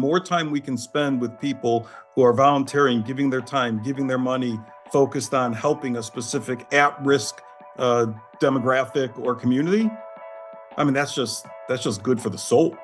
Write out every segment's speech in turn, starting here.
more time we can spend with people who are volunteering, giving their time, giving their money, focused on helping a specific at-risk uh, demographic or community. I mean, that's just good for the soul.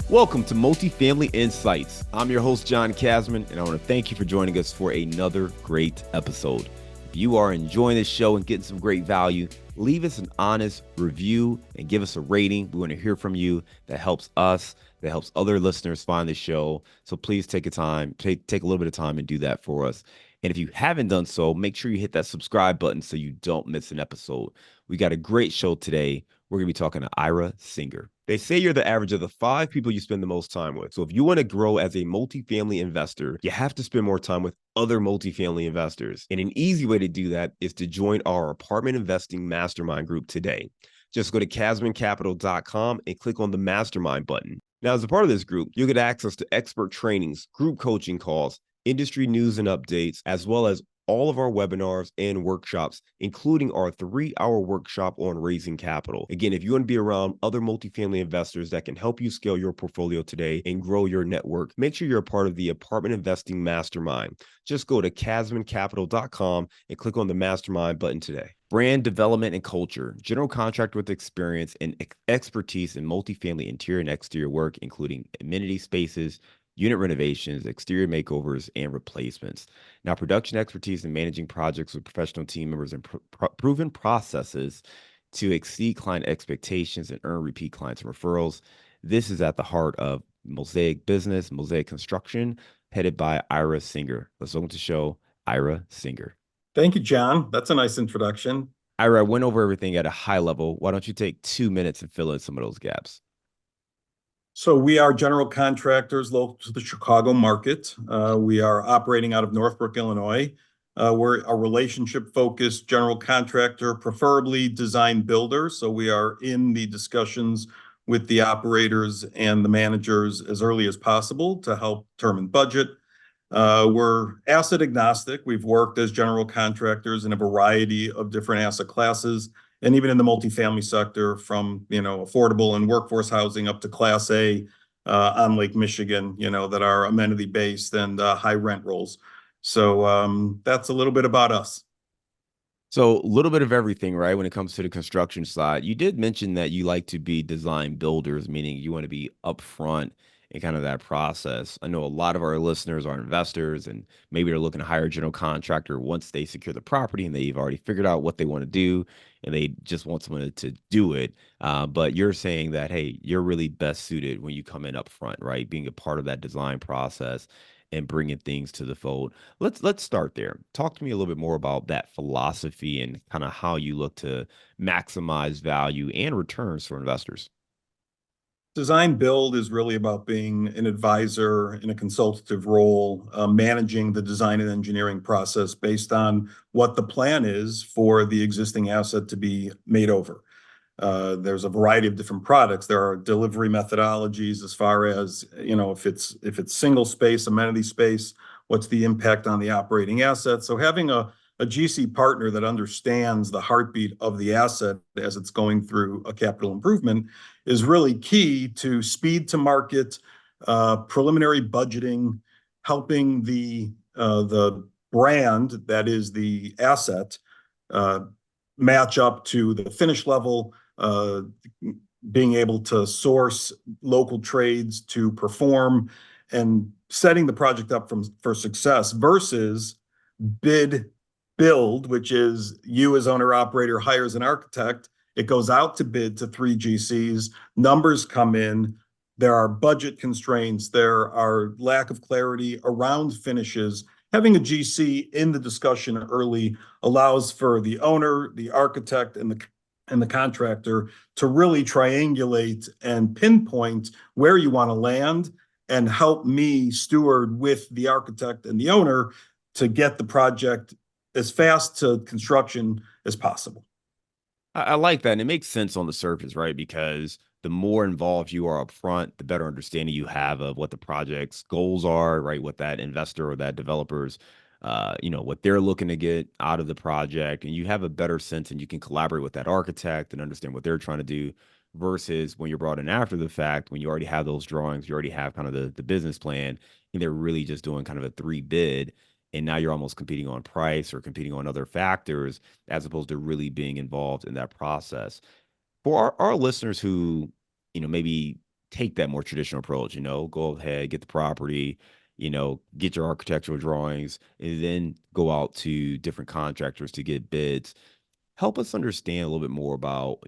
Welcome to Multifamily Insights. I'm your host, John Casman, and I want to thank you for joining us for another great episode. If you are enjoying this show and getting some great value, leave us an honest review and give us a rating. We want to hear from you. That helps us, that helps other listeners find the show. So please take a little bit of time and do that for us. And if you haven't done so, make sure you hit that subscribe button so you don't miss an episode. We got a great show today. We're going to be talking to Ira Singer. They say you're the average of the 5 people you spend the most time with. So if you want to grow as a multifamily investor, you have to spend more time with other multifamily investors. And an easy way to do that is to join our apartment investing mastermind group today. Just go to casmancapital.com and click on the mastermind button. Now, as a part of this group, you'll get access to expert trainings, group coaching calls, industry news and updates, as well as all of our webinars and workshops, including our 3-hour workshop on raising capital. Again, if you want to be around other multifamily investors that can help you scale your portfolio today and grow your network, make sure you're a part of the Apartment Investing Mastermind. Just go to casmancapital.com and click on the Mastermind button today. Brand development and culture, general contractor with experience and expertise in multifamily interior and exterior work, including amenity spaces, unit renovations, exterior makeovers, and replacements. Now, production expertise in managing projects with professional team members and proven processes to exceed client expectations and earn repeat clients and referrals. This is at the heart of Mosaic Business, Mosaic Construction, headed by Ira Singer. Let's welcome to the show, Ira Singer. Thank you, John. That's a nice introduction. Ira, I went over everything at a high level. Why don't you take 2 minutes and fill in some of those gaps? So we are general contractors local to the Chicago market. We are operating out of Northbrook, Illinois. We're a relationship-focused general contractor, preferably design builder. So we are in the discussions with the operators and the managers as early as possible to help determine budget. We're asset agnostic. We've worked as general contractors in a variety of different asset classes, and even in the multifamily sector, from affordable and workforce housing up to Class A on Lake Michigan, that are amenity based and high rent rolls. So that's a little bit about us. So a little bit of everything, right? When it comes to the construction side, you did mention that you like to be design builders, meaning you want to be upfront in kind of that process. I know a lot of our listeners are investors and maybe they're looking to hire a general contractor once they secure the property and they've already figured out what they want to do and they just want someone to do it. But you're saying that, hey, you're really best suited when you come in upfront, right? Being a part of that design process and bringing things to the fold. Let's start there. Talk to me a little bit more about that philosophy and kind of how you look to maximize value and returns for investors. Design build is really about being an advisor in a consultative role, managing the design and engineering process based on what the plan is for the existing asset to be made over. There's a variety of different products. There are delivery methodologies as far as, if it's single space, amenity space, what's the impact on the operating asset. So having a GC partner that understands the heartbeat of the asset as it's going through a capital improvement is really key to speed to market, preliminary budgeting, helping the brand that is the asset match up to the finish level, being able to source local trades to perform, and setting the project up for success versus bid build, which is you as owner operator hires an architect. It goes out to bid to 3 GCs. Numbers come in. There are budget constraints. There are lack of clarity around finishes. Having a GC in the discussion early allows for the owner, the architect, and the contractor to really triangulate and pinpoint where you want to land and help me steward with the architect and the owner to get the project as fast to construction as possible. I like that. And it makes sense on the surface, right? Because the more involved you are up front, the better understanding you have of what the project's goals are, right? What that investor or that developer's, what they're looking to get out of the project. And you have a better sense and you can collaborate with that architect and understand what they're trying to do versus when you're brought in after the fact, when you already have those drawings, you already have kind of the business plan, and they're really just doing kind of a three bid. And now you're almost competing on price or competing on other factors as opposed to really being involved in that process. For our listeners who, maybe take that more traditional approach, go ahead, get the property, get your architectural drawings, and then go out to different contractors to get bids. Help us understand a little bit more about,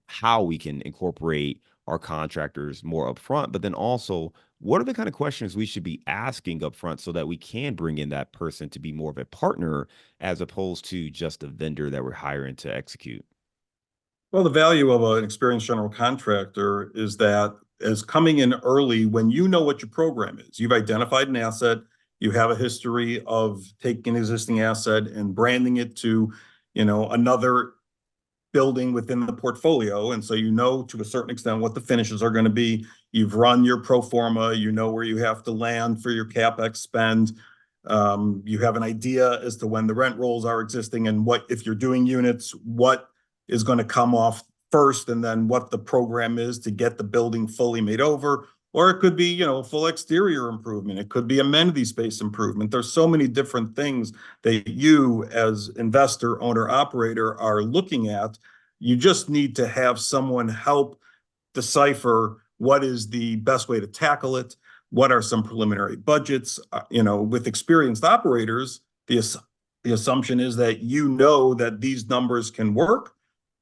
how we can incorporate our contractors more upfront, but then also what are the kind of questions we should be asking upfront so that we can bring in that person to be more of a partner as opposed to just a vendor that we're hiring to execute. Well, the value of an experienced general contractor is that as coming in early when you know what your program is. You've identified an asset, you have a history of taking an existing asset and branding it to, another building within the portfolio. And so you know to a certain extent what the finishes are going to be. You've run your pro forma, you know where you have to land for your CapEx spend. You have an idea as to when the rent rolls are existing and what, if you're doing units, what is going to come off first, and then what the program is to get the building fully made over. Or it could be, full exterior improvement. It could be amenity space improvement. There's so many different things that you as investor, owner, operator are looking at. You just need to have someone help decipher what is the best way to tackle it. What are some preliminary budgets? With experienced operators, the assumption is that that these numbers can work,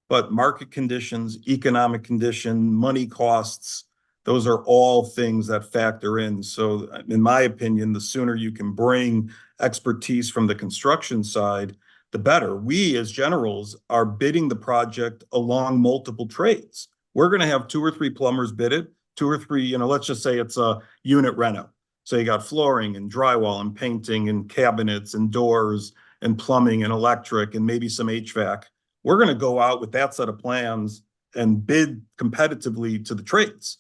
but market conditions, economic condition, money costs, those are all things that factor in. So in my opinion, the sooner you can bring expertise from the construction side, the better. We as generals are bidding the project along multiple trades. We're going to have two or three plumbers bid it, two or three, let's just say it's a unit reno. So you got flooring and drywall and painting and cabinets and doors and plumbing and electric and maybe some HVAC. We're going to go out with that set of plans and bid competitively to the trades.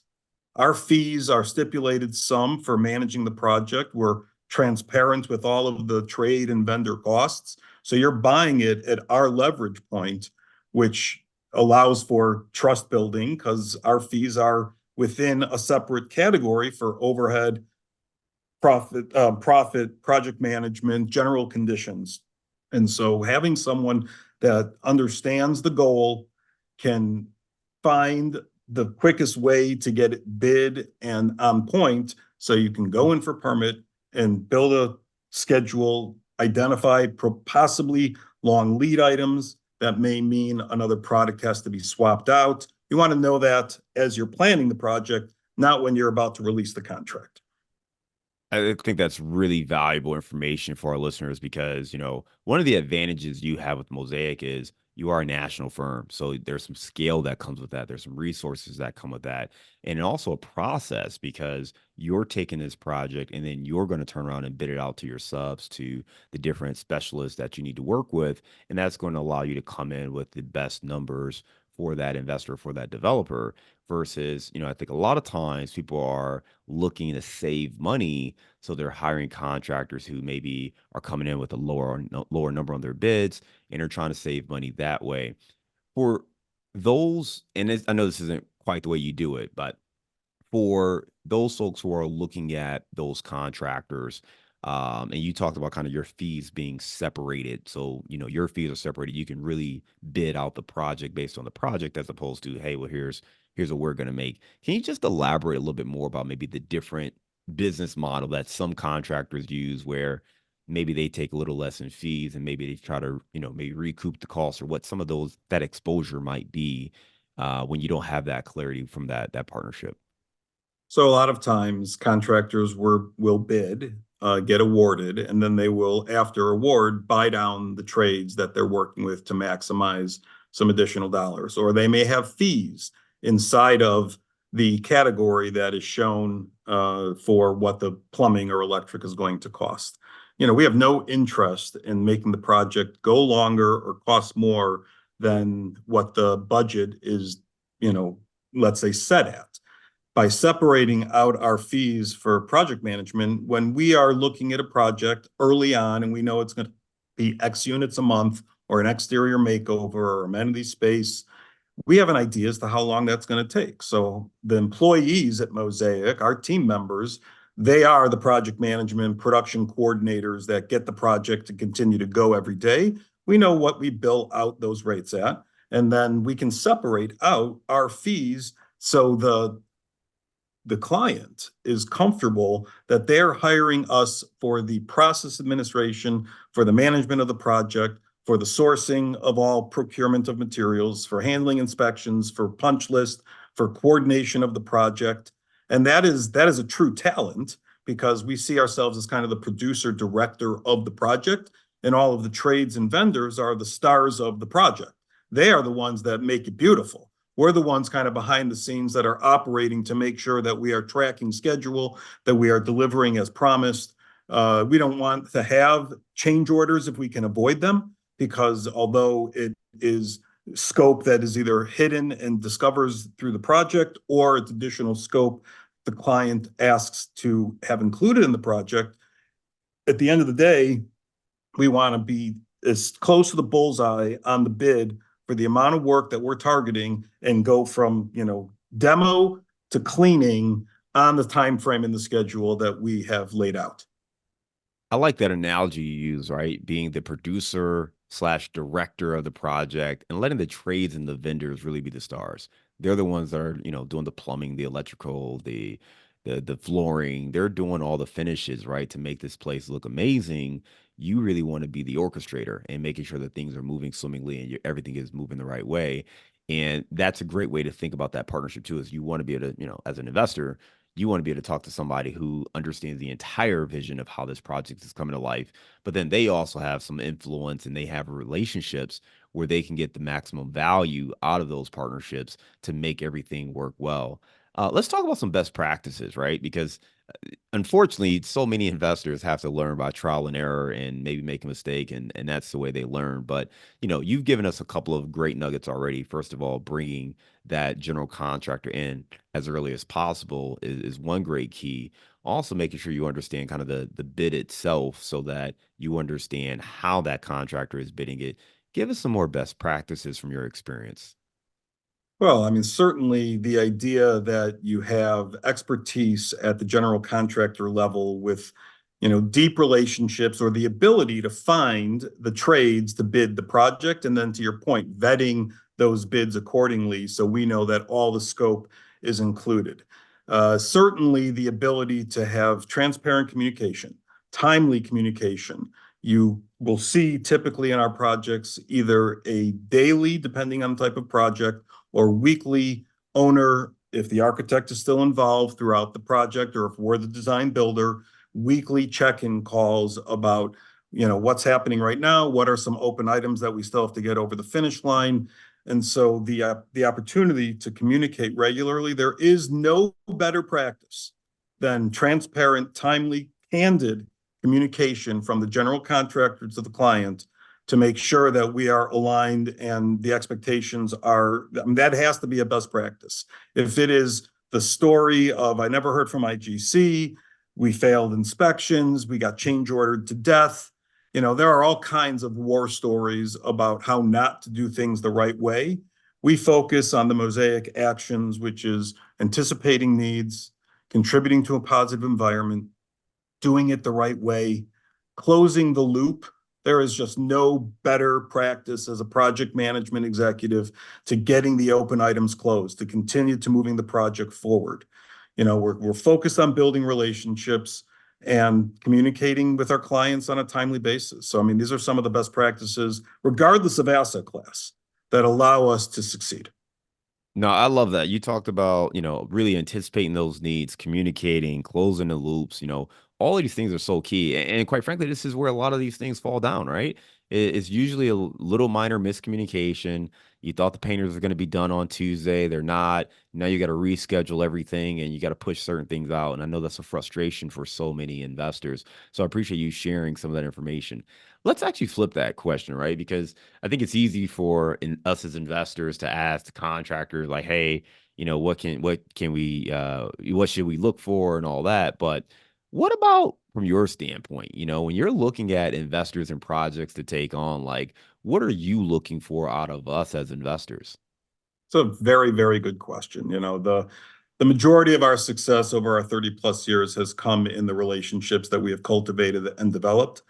Our fees are stipulated sum for managing the project. We're transparent with all of the trade and vendor costs. So you're buying it at our leverage point, which allows for trust building because our fees are within a separate category for overhead, profit, project management, general conditions. And so having someone that understands the goal, can find the quickest way to get it bid and on point so you can go in for permit and build a schedule, identify possibly long lead items that may mean another product has to be swapped out. You want to know that as you're planning the project, not when you're about to release the contract. I think that's really valuable information for our listeners because, one of the advantages you have with Mosaic is you are a national firm. So there's some scale that comes with that. There's some resources that come with that. And also a process because you're taking this project and then you're going to turn around and bid it out to your subs, to the different specialists that you need to work with. And that's going to allow you to come in with the best numbers for that investor, for that developer versus, I think a lot of times people are looking to save money. So they're hiring contractors who maybe are coming in with a lower number on their bids and are trying to save money that way. For those, and I know this isn't quite the way you do it, but for those folks who are looking at those contractors, and you talked about kind of your fees being separated. So, your fees are separated. You can really bid out the project based on the project as opposed to, hey, well, here's what we're going to make. Can you just elaborate a little bit more about maybe the different business model that some contractors use where maybe they take a little less in fees and maybe they try to, maybe recoup the costs or what some of that exposure might be when you don't have that clarity from that partnership? So a lot of times contractors will bid, get awarded, and then they will, after award, buy down the trades that they're working with to maximize some additional dollars. Or they may have fees inside of the category that is shown for what the plumbing or electric is going to cost. We have no interest in making the project go longer or cost more than what the budget is, let's say set at. By separating out our fees for project management, when we are looking at a project early on and we know it's going to be X units a month or an exterior makeover or amenity space, we have an idea as to how long that's going to take. So the employees at Mosaic, our team members, they are the project management production coordinators that get the project to continue to go every day. We know what we bill out those rates at, and then we can separate out our fees so the client is comfortable that they're hiring us for the process administration, for the management of the project, for the sourcing of all procurement of materials, for handling inspections, for punch list, for coordination of the project. And that is a true talent because we see ourselves as kind of the producer director of the project, and all of the trades and vendors are the stars of the project. They are the ones that make it beautiful. We're the ones kind of behind the scenes that are operating to make sure that we are tracking schedule, that we are delivering as promised. We don't want to have change orders if we can avoid them, because although it is scope that is either hidden and discovers through the project, or it's additional scope the client asks to have included in the project, at the end of the day, we want to be as close to the bullseye on the bid for the amount of work that we're targeting, and go from, demo to cleaning on the time frame in the schedule that we have laid out. I like that analogy you use, right? Being the producer slash director of the project and letting the trades and the vendors really be the stars. They're the ones that are, doing the plumbing, the electrical, the flooring. They're doing all the finishes, right, to make this place look amazing. You really want to be the orchestrator and making sure that things are moving swimmingly and everything is moving the right way. And that's a great way to think about that partnership too, is you want to be able to, as an investor, you want to be able to talk to somebody who understands the entire vision of how this project is coming to life, but then they also have some influence and they have relationships where they can get the maximum value out of those partnerships to make everything work well. Let's talk about some best practices, right? Because unfortunately, so many investors have to learn by trial and error and maybe make a mistake, and that's the way they learn. But you've given us a couple of great nuggets already. First of all, bringing that general contractor in as early as possible is one great key. Also, making sure you understand kind of the bid itself so that you understand how that contractor is bidding it. Give us some more best practices from your experience. Well, I mean, certainly the idea that you have expertise at the general contractor level with, deep relationships, or the ability to find the trades to bid the project. And then, to your point, vetting those bids accordingly, so we know that all the scope is included. Certainly the ability to have transparent communication, timely communication. You will see typically in our projects either a daily, depending on the type of project, or weekly owner, if the architect is still involved throughout the project, or if we're the design builder, weekly check-in calls about, what's happening right now, what are some open items that we still have to get over the finish line. And so the opportunity to communicate regularly, there is no better practice than transparent, timely, candid communication from the general contractor to the client, to make sure that we are aligned and the expectations are, I mean, that has to be a best practice. If it is the story of, I never heard from my GC, we failed inspections, we got change ordered to death, there are all kinds of war stories about how not to do things the right way. We focus on the Mosaic actions, which is anticipating needs, contributing to a positive environment, doing it the right way, closing the loop. There is just no better practice as a project management executive to getting the open items closed, to continue to moving the project forward. We're focused on building relationships and communicating with our clients on a timely basis. So, I mean, these are some of the best practices, regardless of asset class, that allow us to succeed. No, I love that. You talked about, really anticipating those needs, communicating, closing the loops, all of these things are so key. And quite frankly, this is where a lot of these things fall down, right? It's usually a little minor miscommunication. You thought the painters were going to be done on Tuesday. They're not. Now you got to reschedule everything and you got to push certain things out. And I know that's a frustration for so many investors. So I appreciate you sharing some of that information. Let's actually flip that question, right? Because I think it's easy for us as investors to ask the contractor, like, "Hey, what should we look for and all that?" But what about from your standpoint? When you're looking at investors and projects to take on, like, what are you looking for out of us as investors? It's a very, very good question. The majority of our success over our 30 plus years has come in the relationships that we have cultivated and developed.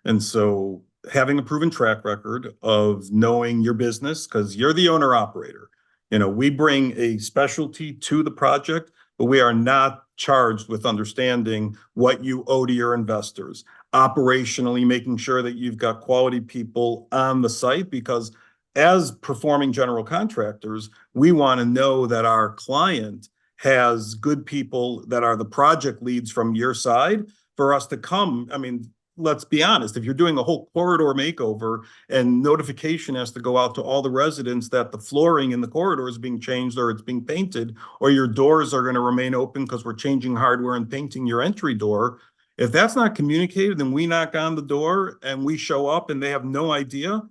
And so having a proven track record of knowing your business, because you're the owner operator, we bring a specialty to the project, but we are not charged with understanding what you owe to your investors, operationally making sure that you've got quality people on the site, because as performing general contractors, we want to know that our client has good people that are the project leads from your side for us to come. I mean, let's be honest, if you're doing a whole corridor makeover and notification has to go out to all the residents that the flooring in the corridor is being changed or it's being painted, or your doors are going to remain open because we're changing hardware and painting your entry door. If that's not communicated, then we knock on the door and we show up and they have no idea.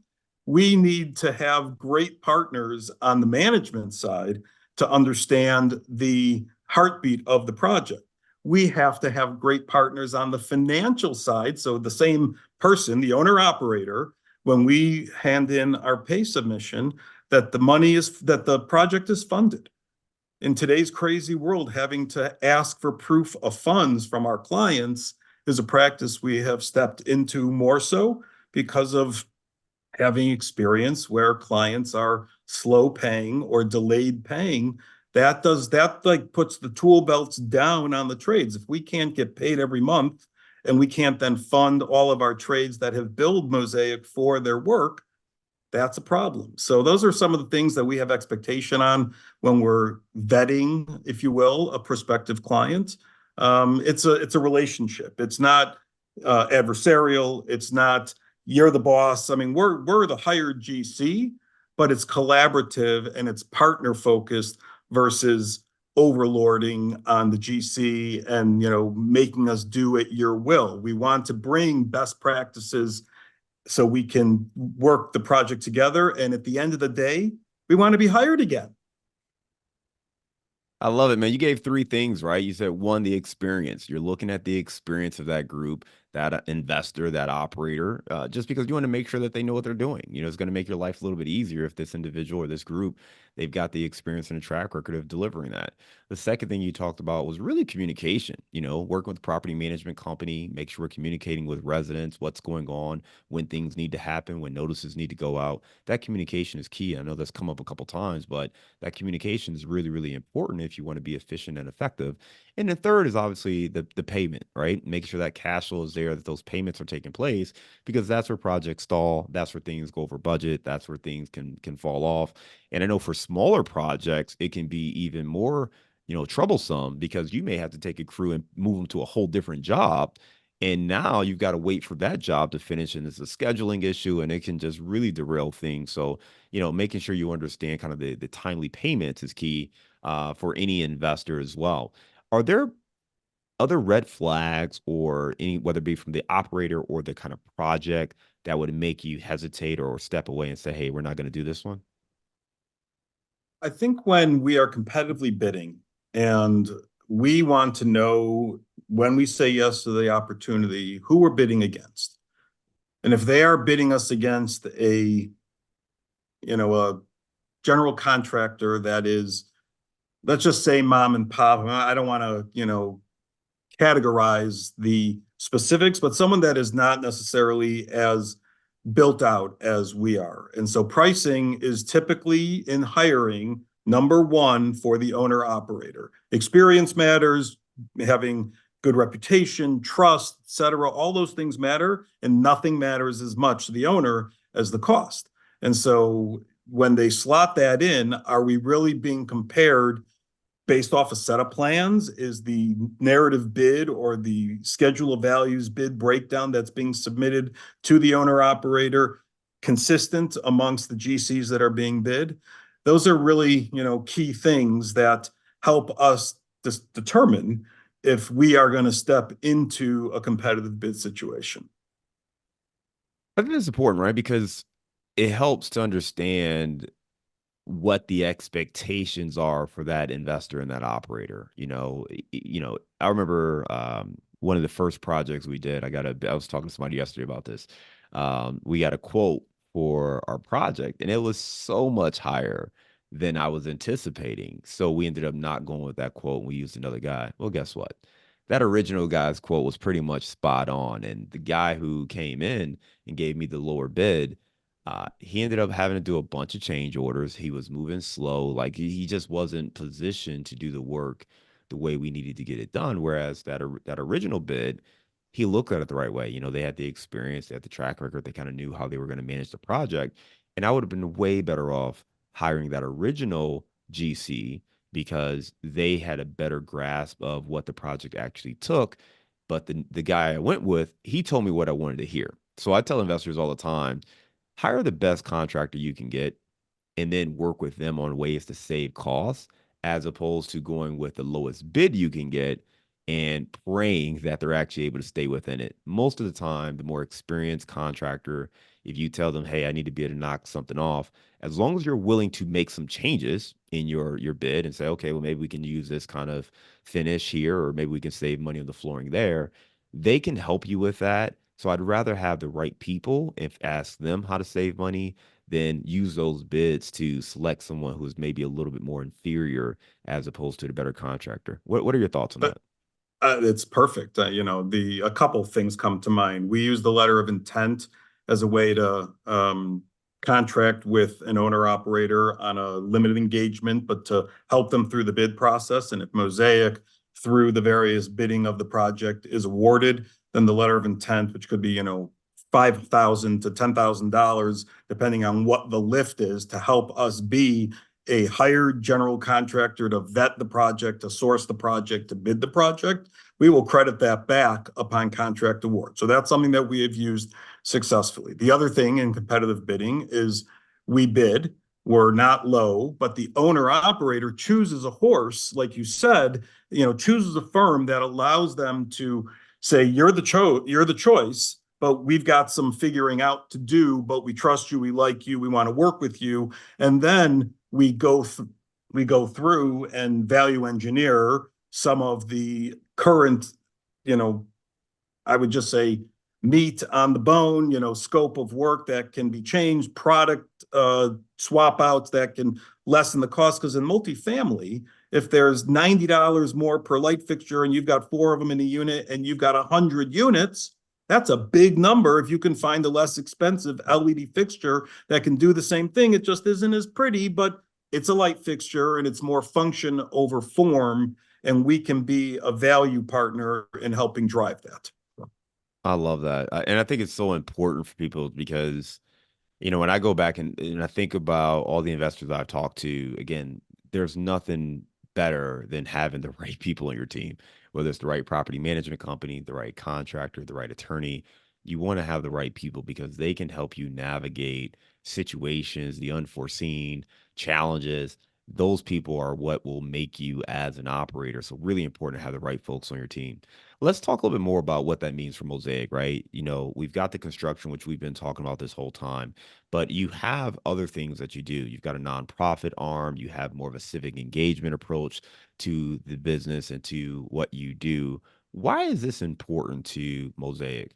We need to have great partners on the management side to understand the heartbeat of the project. We have to have great partners on the financial side. So the same person, the owner operator, when we hand in our pay submission, that the project is funded. In today's crazy world, having to ask for proof of funds from our clients is a practice we have stepped into more so because of having experience where clients are slow paying or delayed paying. That like puts the tool belts down on the trades. If we can't get paid every month and we can't then fund all of our trades that have billed Mosaic for their work, that's a problem. So those are some of the things that we have expectation on when we're vetting, if you will, a prospective client. It's a relationship. It's not adversarial. It's not you're the boss. I mean, we're the hired GC, but it's collaborative and it's partner focused versus overlording on the GC and making us do it your will. We want to bring best practices so we can work the project together. And at the end of the day, we want to be hired again. I love it, man. You gave three things, right? You said one, the experience. You're looking at the experience of that group, that investor, that operator, just because you want to make sure that they know what they're doing. It's going to make your life a little bit easier if this individual or this group, they've got the experience and a track record of delivering that. The second thing you talked about was really communication, working with the property management company, make sure we're communicating with residents, what's going on, when things need to happen, when notices need to go out. That communication is key. I know that's come up a couple times, but that communication is really, really important if you want to be efficient and effective. And the third is obviously the payment, right? Making sure that cash flow is there, that those payments are taking place, because that's where projects stall. That's where things go over budget. That's where things can fall off. And I know for smaller projects, it can be even more, troublesome, because you may have to take a crew and move them to a whole different job. And now you've got to wait for that job to finish, and it's a scheduling issue, and it can just really derail things. So, making sure you understand kind of the timely payments is key for any investor as well. Are there other red flags, or any, whether it be from the operator or the kind of project, that would make you hesitate or step away and say, hey, we're not going to do this one? I think when we are competitively bidding and we want to know when we say yes to the opportunity, who we're bidding against. And if they are bidding us against a general contractor that is, let's just say mom and pop. I don't want to, categorize the specifics, but someone that is not necessarily as built out as we are. And so pricing is typically in hiring number one for the owner operator. Experience matters, having good reputation, trust, et cetera. All those things matter, and nothing matters as much to the owner as the cost. And so when they slot that in, are we really being compared based off a set of plans? Is the narrative bid or the schedule of values bid breakdown that's being submitted to the owner operator consistent amongst the GCs that are being bid? Those are really, key things that help us determine if we are going to step into a competitive bid situation. I think that's important, right? Because it helps to understand what the expectations are for that investor and that operator. I remember one of the first projects we did. I was talking to somebody yesterday about this. We got a quote for our project, and it was so much higher than I was anticipating. So we ended up not going with that quote and we used another guy. Well, guess what? That original guy's quote was pretty much spot on. And the guy who came in and gave me the lower bid, he ended up having to do a bunch of change orders. He was moving slow. Like he just wasn't positioned to do the work the way we needed to get it done. Whereas that original bid, he looked at it the right way. You know, they had the experience, they had the track record, they kind of knew how they were going to manage the project. And I would have been way better off hiring that original GC because they had a better grasp of what the project actually took. But the guy I went with, he told me what I wanted to hear. So I tell investors all the time, hire the best contractor you can get and then work with them on ways to save costs as opposed to going with the lowest bid you can get and praying that they're actually able to stay within it. Most of the time, the more experienced contractor, if you tell them, hey, I need to be able to knock something off, as long as you're willing to make some changes in your bid and say, okay, well, maybe we can use this kind of finish here, or maybe we can save money on the flooring there, they can help you with that. So I'd rather have the right people if ask them how to save money than use those bids to select someone who's maybe a little bit more inferior as opposed to the better contractor. What are your thoughts on that? It's perfect. A couple things come to mind. We use the letter of intent as a way to contract with an owner operator on a limited engagement, but to help them through the bid process. And if Mosaic, through the various bidding of the project, is awarded, then the letter of intent, which could be, $5,000 to $10,000, depending on what the lift is, to help us be a hired general contractor to vet the project, to source the project, to bid the project, we will credit that back upon contract award. So that's something that we have used successfully. The other thing in competitive bidding is we bid, we're not low, but the owner operator chooses a horse, like you said, chooses a firm that allows them to say, you're the choice, but we've got some figuring out to do, but we trust you, we like you, we want to work with you. And then we go through and value engineer some of the current, I would just say meat on the bone, scope of work that can be changed, product swap outs that can lessen the cost. Because in multifamily, if there's $90 more per light fixture and you've got 4 of them in a unit and you've got 100 units, that's a big number. If you can find a less expensive LED fixture that can do the same thing, it just isn't as pretty, but it's a light fixture and it's more function over form. And we can be a value partner in helping drive that. I love that. And I think it's so important for people because, when I go back and I think about all the investors I've talked to, again, there's nothing better than having the right people on your team, whether it's the right property management company, the right contractor, the right attorney. You want to have the right people because they can help you navigate situations, the unforeseen challenges. Those people are what will make you as an operator. So really important to have the right folks on your team. Let's talk a little bit more about what that means for Mosaic, right? We've got the construction, which we've been talking about this whole time, but you have other things that you do. You've got a nonprofit arm, you have more of a civic engagement approach to the business and to what you do. Why is this important to Mosaic?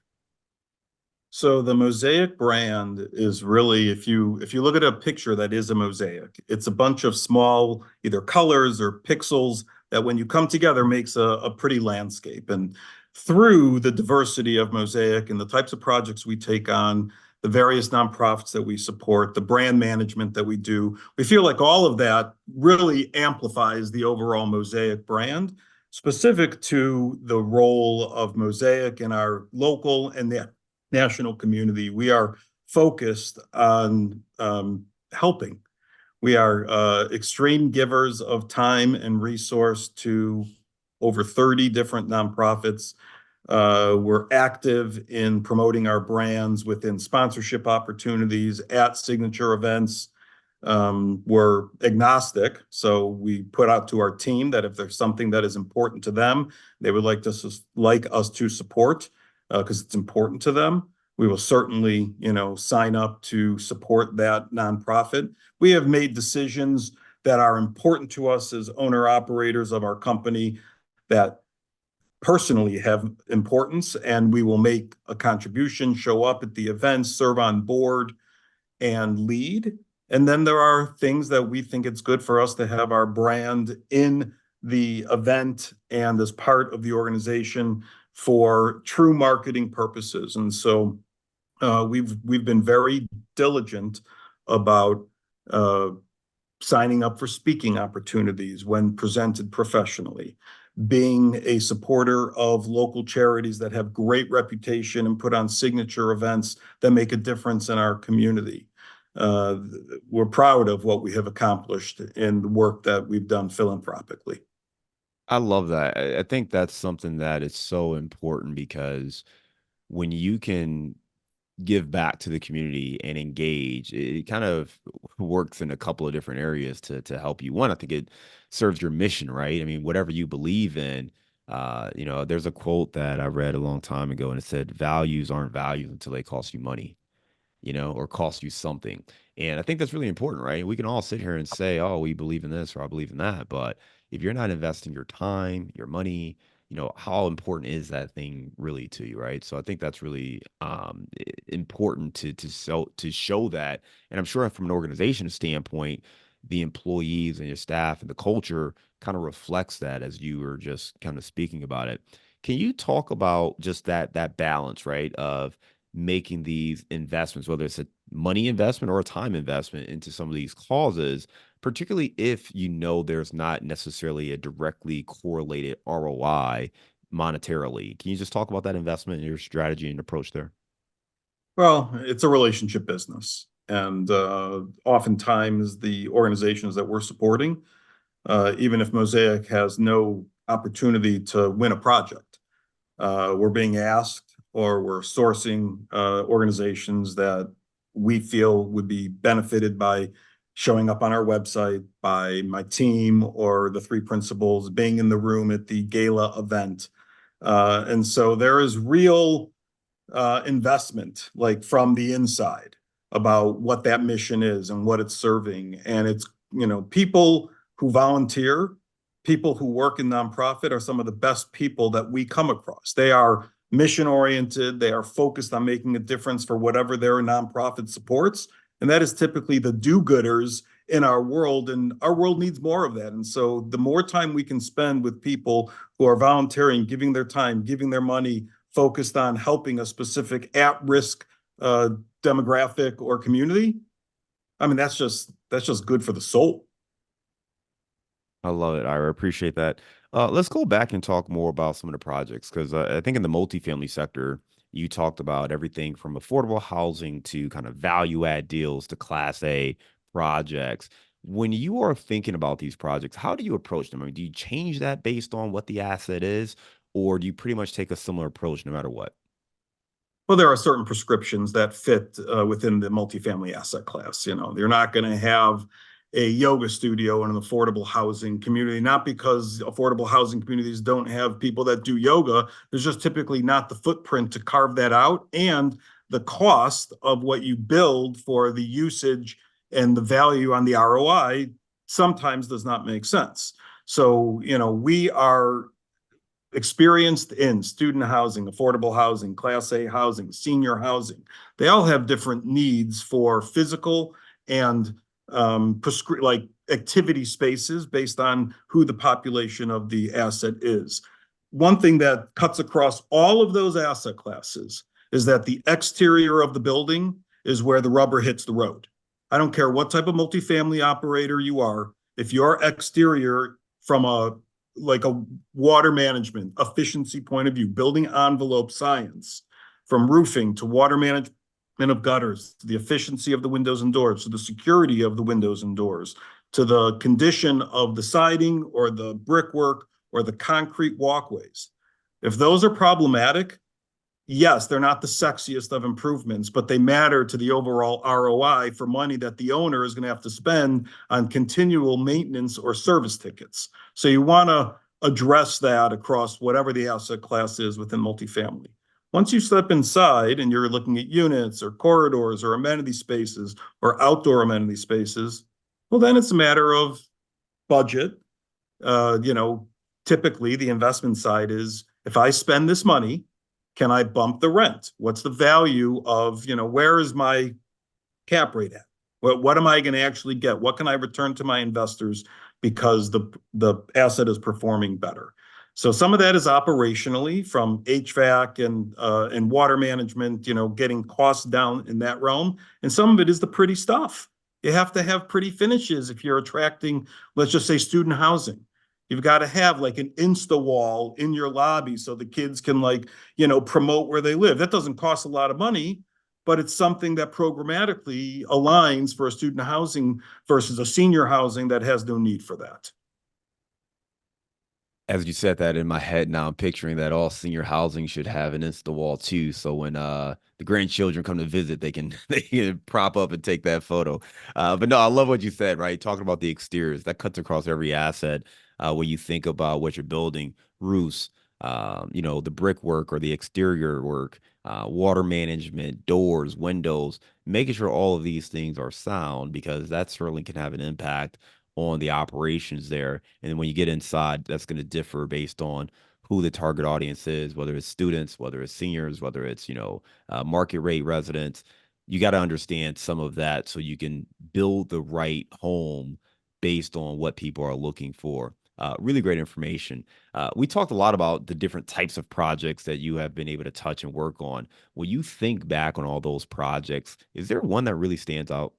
So the Mosaic brand is really, if you look at a picture that is a mosaic, it's a bunch of small either colors or pixels that when you come together makes a pretty landscape. And through the diversity of Mosaic and the types of projects we take on, the various nonprofits that we support, the brand management that we do, we feel like all of that really amplifies the overall Mosaic brand, specific to the role of Mosaic in our local and the national community. We are focused on helping. We are extreme givers of time and resource to over 30 different nonprofits. We're active in promoting our brands within sponsorship opportunities at signature events. We're agnostic, so we put out to our team that if there's something that is important to them, they would like us to support, because it's important to them, we will certainly, sign up to support that nonprofit. We have made decisions that are important to us as owner operators of our company that personally have importance, and we will make a contribution, show up at the events, serve on board, and lead. And then there are things that we think it's good for us to have our brand in the event and as part of the organization for true marketing purposes. And so we've been very diligent about uh, signing up for speaking opportunities when presented professionally, being a supporter of local charities that have great reputation and put on signature events that make a difference in our community. Uh, we're proud of what we have accomplished in the work that we've done philanthropically. I love that. I think that's something that is so important because when you can give back to the community and engage, it kind of works in a couple of different areas to help you. One, I think it serves your mission, right? I mean, whatever you believe in, there's a quote that I read a long time ago and it said, values aren't values until they cost you money, or cost you something. And I think that's really important, right? We can all sit here and say, oh, we believe in this or I believe in that. But if you're not investing your time, your money, how important is that thing really to you, right? So I think that's really important to show that. And I'm sure from an organization standpoint, the employees and your staff and the culture kind of reflects that as you were just kind of speaking about it. Can you talk about just that balance, right, of making these investments, whether it's a money investment or a time investment into some of these causes, particularly if there's not necessarily a directly correlated ROI monetarily. Can you just talk about that investment and your strategy and approach there? Well, it's a relationship business. And oftentimes the organizations that we're supporting, even if Mosaic has no opportunity to win a project, we're being asked or we're sourcing organizations that we feel would be benefited by showing up on our website, by my team or the three principals being in the room at the gala event. And so there is real investment, like from the inside, about what that mission is and what it's serving. And it's, people who volunteer, people who work in nonprofit are some of the best people that we come across. They are mission oriented, they are focused on making a difference for whatever their nonprofit supports. And that is typically the do-gooders in our world, and our world needs more of that. And so the more time we can spend with people who are volunteering, giving their time, giving their money, focused on helping a specific at-risk uh, demographic or community, I mean, that's just good for the soul. I love it. I appreciate that. Let's go back and talk more about some of the projects because I think in the multifamily sector, you talked about everything from affordable housing to kind of value add deals to Class A projects. When you are thinking about these projects, how do you approach them? I mean, do you change that based on what the asset is, or do you pretty much take a similar approach no matter what? Well, there are certain prescriptions that fit within the multifamily asset class. You're not going to have a yoga studio in an affordable housing community, not because affordable housing communities don't have people that do yoga. There's just typically not the footprint to carve that out. And the cost of what you build for the usage and the value on the ROI sometimes does not make sense. So, we are experienced in student housing, affordable housing, Class A housing, senior housing. They all have different needs for physical and like activity spaces based on who the population of the asset is. One thing that cuts across all of those asset classes is that the exterior of the building is where the rubber hits the road. I don't care what type of multifamily operator you are, if your exterior from a like a water management efficiency point of view, building envelope science, from roofing to water management of gutters, to the efficiency of the windows and doors, to the security of the windows and doors, to the condition of the siding or the brickwork or the concrete walkways. If those are problematic, yes, they're not the sexiest of improvements, but they matter to the overall ROI for money that the owner is going to have to spend on continual maintenance or service tickets. So you want to address that across whatever the asset class is within multifamily. Once you step inside and you're looking at units or corridors or amenity spaces or outdoor amenity spaces, well, then it's a matter of budget. Uh, you know, Typically the investment side is, if I spend this money, can I bump the rent? What's the value of, where is my cap rate at? What am I going to actually get? What can I return to my investors because the asset is performing better? So some of that is operationally from HVAC and water management, getting costs down in that realm. And some of it is the pretty stuff. You have to have pretty finishes if you're attracting, let's just say, student housing. You've got to have like an Insta wall in your lobby so the kids can promote where they live. That doesn't cost a lot of money, but it's something that programmatically aligns for a student housing versus a senior housing that has no need for that. As you said that in my head now, I'm picturing that all senior housing should have an Insta wall too. So when the grandchildren come to visit, they can they can prop up and take that photo. But no, I love what you said, right? Talking about the exteriors, that cuts across every asset. When you think about what you're building, roofs, the brickwork or the exterior work, water management, doors, windows, making sure all of these things are sound because that certainly can have an impact on the operations there. And then when you get inside, that's going to differ based on who the target audience is, whether it's students, whether it's seniors, whether it's, market rate residents. You got to understand some of that so you can build the right home based on what people are looking for. Really great information. We talked a lot about the different types of projects that you have been able to touch and work on. When you think back on all those projects, is there one that really stands out?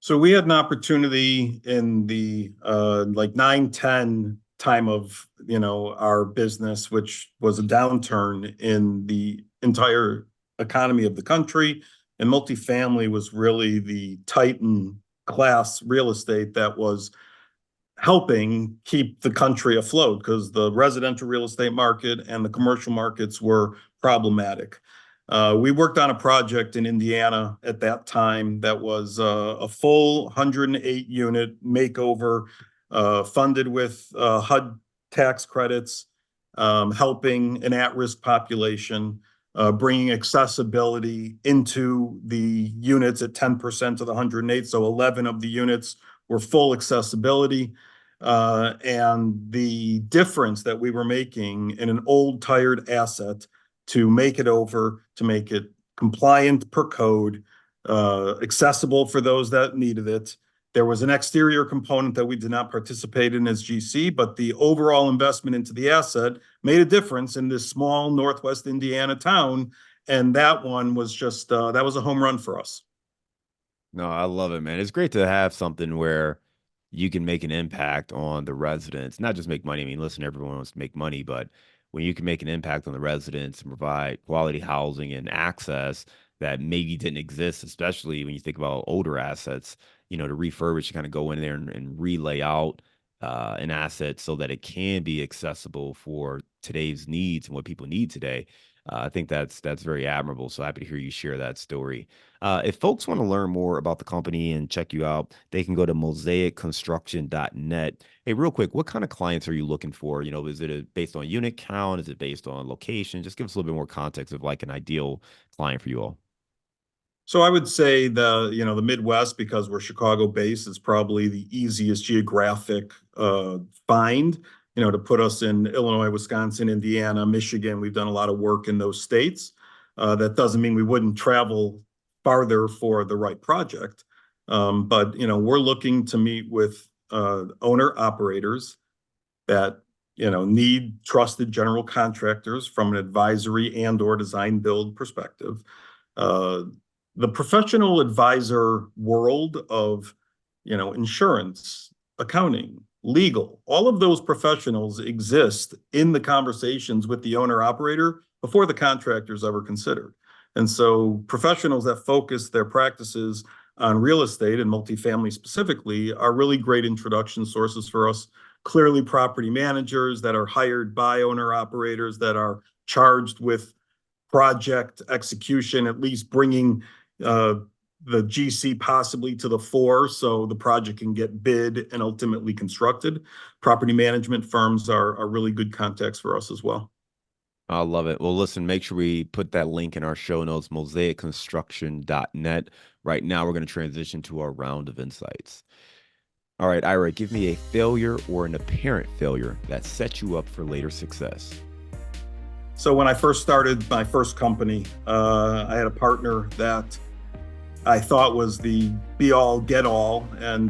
So we had an opportunity in the like 9-10 time of our business, which was a downturn in the entire economy of the country. And multifamily was really the titan class real estate that was helping keep the country afloat because the residential real estate market and the commercial markets were problematic. We worked on a project in Indiana at that time that was a full 108 unit makeover, funded with HUD tax credits, helping an at-risk population, bringing accessibility into the units at 10% of the 108. So 11 of the units were full accessibility. And the difference that we were making in an old, tired asset to make it over, to make it compliant per code, accessible for those that needed it. There was an exterior component that we did not participate in as GC, but the overall investment into the asset made a difference in this small Northwest Indiana town. And that one was just, that was a home run for us. No, I love it, man. It's great to have something where you can make an impact on the residents, not just make money. I mean, listen, everyone wants to make money, but when you can make an impact on the residents and provide quality housing and access that maybe didn't exist, especially when you think about older assets, to refurbish, kind of go in there and relay out an asset so that it can be accessible for today's needs and what people need today. I think that's very admirable. So happy to hear you share that story. If folks want to learn more about the company and check you out, they can go to mosaicconstruction.net. Hey, real quick, what kind of clients are you looking for? Is it based on unit count? Is it based on location? Just give us a little bit more context of like an ideal client for you all. So I would say the Midwest, because we're Chicago based, is probably the easiest geographic find, to put us in Illinois, Wisconsin, Indiana, Michigan. We've done a lot of work in those states. That doesn't mean we wouldn't travel farther for the right project. But we're looking to meet with owner operators that need trusted general contractors from an advisory and or design build perspective. The professional advisor world of insurance, accounting, legal, all of those professionals exist in the conversations with the owner operator before the contractor's ever considered. And so professionals that focus their practices on real estate and multifamily specifically are really great introduction sources for us. Clearly, property managers that are hired by owner operators that are charged with project execution, at least bringing the GC possibly to the fore so the project can get bid and ultimately constructed. Property management firms are really good contacts for us as well. I love it. Well, listen, make sure we put that link in our show notes, mosaicconstruction.net. Right now, we're going to transition to our round of insights. All right, Ira, give me a failure or an apparent failure that set you up for later success. So when I first started my first company, I had a partner that I thought was the be all get all. And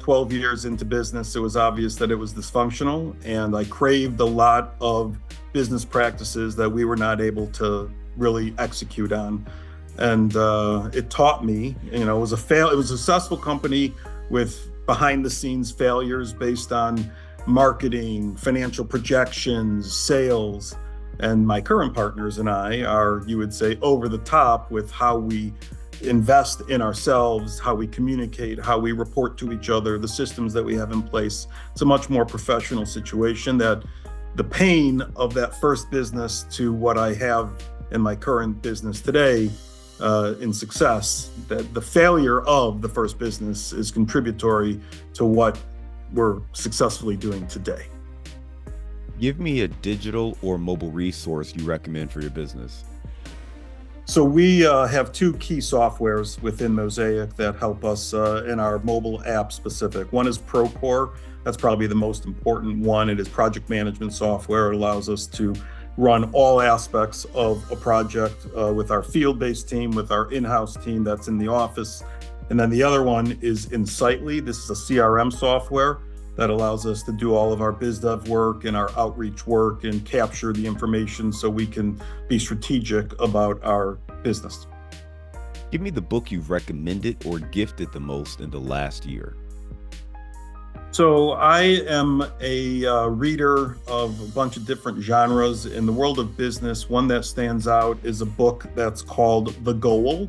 12 years into business, it was obvious that it was dysfunctional. And I craved a lot of business practices that we were not able to really execute on. And it taught me, it was it was a successful company with behind the scenes failures based on marketing, financial projections, sales. And my current partners and I are, you would say, over the top with how we invest in ourselves, how we communicate, how we report to each other, the systems that we have in place. It's a much more professional situation that the pain of that first business to what I have in my current business today in success, that the failure of the first business is contributory to what we're successfully doing today. Give me a digital or mobile resource you recommend for your business. So we have two key softwares within Mosaic that help us in our mobile app specific. One is Procore. That's probably the most important one. It is project management software. It allows us to run all aspects of a project with our field-based team, with our in-house team that's in the office. And then the other one is Insightly. This is a CRM software that allows us to do all of our biz dev work and our outreach work and capture the information so we can be strategic about our business. Give me the book you've recommended or gifted the most in the last year. So I am a reader of a bunch of different genres. In the world of business, one that stands out is a book that's called The Goal.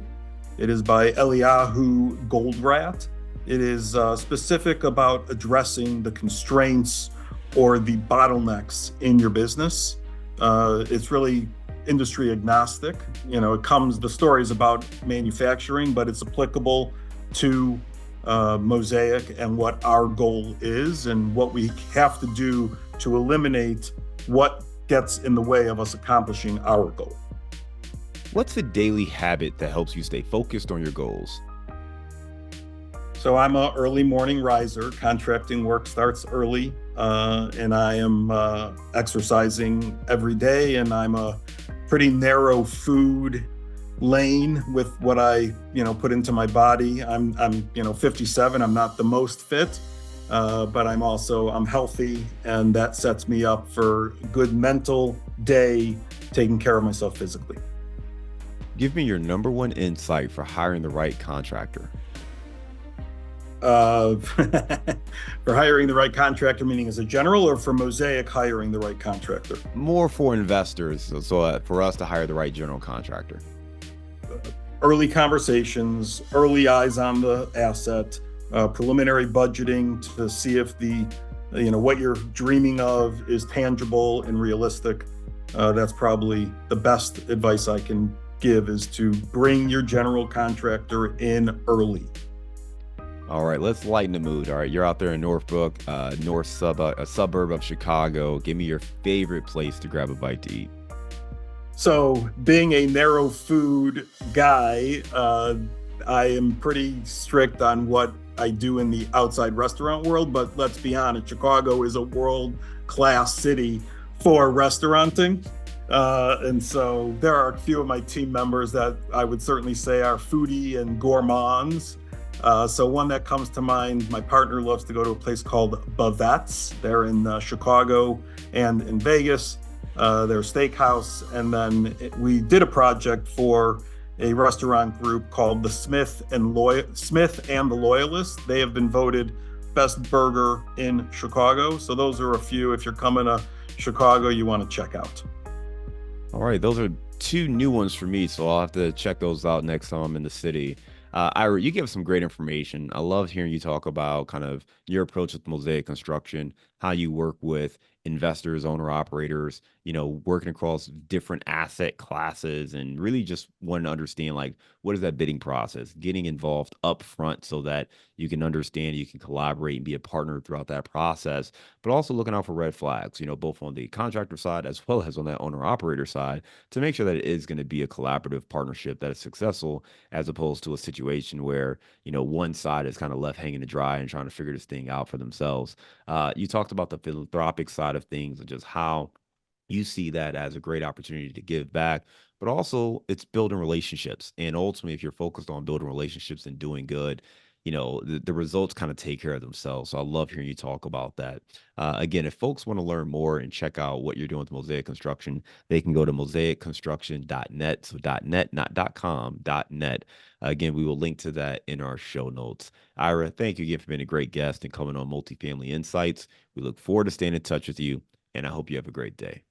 It is by Eliyahu Goldratt. It is specific about addressing the constraints or the bottlenecks in your business. It's really industry agnostic. The story is about manufacturing, but it's applicable to Mosaic and what our goal is and what we have to do to eliminate what gets in the way of us accomplishing our goal. What's a daily habit that helps you stay focused on your goals? So I'm an early morning riser. Contracting work starts early, and I am exercising every day, and I'm a pretty narrow food lane with what I, put into my body. I'm 57. I'm not the most fit, but I'm healthy, and that sets me up for a good mental day, taking care of myself physically. Give me your number one insight for hiring the right contractor. For hiring the right contractor, meaning as a general, or for Mosaic hiring the right contractor? More for investors, so for us to hire the right general contractor. Early conversations, early eyes on the asset, preliminary budgeting to see if what you're dreaming of is tangible and realistic. That's probably the best advice I can give, is to bring your general contractor in early. All right, let's lighten the mood. All right, you're out there in Northbrook, a suburb of Chicago. Give me your favorite place to grab a bite to eat. So, being a narrow food guy, I am pretty strict on what I do in the outside restaurant world, but let's be honest, Chicago is a world-class city for restauranting. And so there are a few of my team members that I would certainly say are foodie and gourmands. So one that comes to mind, my partner loves to go to a place called Bavette's. They're in Chicago and in Vegas. They're a steakhouse. And then we did a project for a restaurant group called the Smith and the Loyalists. They have been voted best burger in Chicago. So those are a few, if you're coming to Chicago, you want to check out. All right, those are two new ones for me, so I'll have to check those out next time I'm in the city. Ira, you give some great information. I love hearing you talk about kind of your approach with Mosaic Construction, how you work with investors, owner operators, working across different asset classes, and really just wanting to understand, like, what is that bidding process, getting involved up front so that you can understand, you can collaborate and be a partner throughout that process, but also looking out for red flags, both on the contractor side as well as on that owner operator side, to make sure that it is going to be a collaborative partnership that is successful, as opposed to a situation where, one side is kind of left hanging to dry and trying to figure this thing out for themselves. You talked about the philanthropic side of things and just how you see that as a great opportunity to give back, but also it's building relationships. And ultimately, if you're focused on building relationships and doing good, the results kind of take care of themselves. So I love hearing you talk about that. Again, if folks want to learn more and check out what you're doing with Mosaic Construction, they can go to mosaicconstruction.net. So .net, not .com, .net. Again, we will link to that in our show notes. Ira, thank you again for being a great guest and coming on Multifamily Insights. We look forward to staying in touch with you, and I hope you have a great day.